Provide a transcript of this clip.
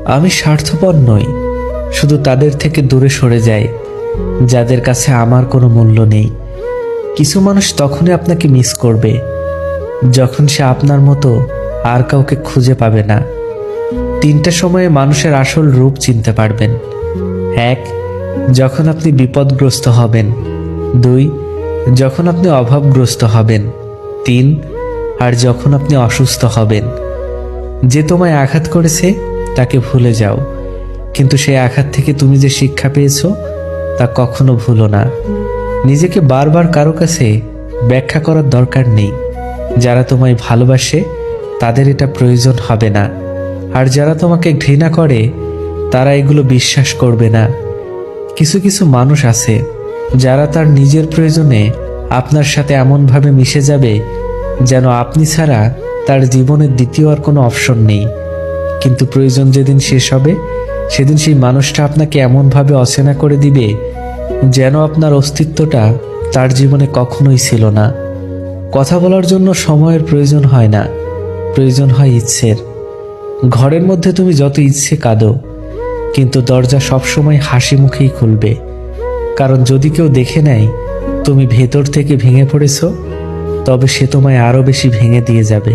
আমি স্বার্থপর নই, শুধু তাদের থেকে দূরে সরে যাই যাদের কাছে আমার কোনো মূল্য নেই। কিছু মানুষ তখনই আপনাকে মিস করবে যখন সে আপনার মতো আর কাউকে খুঁজে পাবে না। 3টা সময়ে মানুষের আসল রূপ চিনতে পারবেন। 1, যখন আপনি বিপদগ্রস্ত হবেন। 2, যখন আপনি অভাবগ্রস্ত হবেন। 3, আর যখন আপনি অসুস্থ হবেন। যে তোমায় আঘাত করেছে তাকে ভুলে যাও, কিন্তু সেই আঘাত থেকে তুমি যে শিক্ষা পেয়েছো তা কখনো ভুলো না। নিজেকে বারবার কারো কাছে ব্যাখ্যা করার দরকার নেই। যারা তোমায় ভালোবাসে তাদের এটা প্রয়োজন হবে না, আর যারা তোমাকে ঘৃণা করে তারা এগুলো বিশ্বাস করবে না। কিছু কিছু মানুষ আছে যারা তার নিজের প্রয়োজনে আপনার সাথে এমনভাবে মিশে যাবে যেন আপনি ছাড়া তার জীবনের দ্বিতীয় আর কোনো অপশন নেই। কিন্তু প্রয়োজন যেদিন শেষ হবে সেদিন সেই মানুষটা আপনাকে এমনভাবে অচেনা করে দিবে যেন আপনার অস্তিত্বটা তার জীবনে কখনোই ছিল না। কথা বলার জন্য সময়ের প্রয়োজন হয় না, প্রয়োজন হয় ইচ্ছের। ঘরের মধ্যে তুমি যত ইচ্ছে কাঁদো, কিন্তু দরজা সবসময় হাসি মুখেই খুলবে, কারণ যদি কেউ দেখে নেয় তুমি ভেতর থেকে ভেঙে পড়েছো, তবে সে তোমায় আরও বেশি ভেঙে দিয়ে যাবে।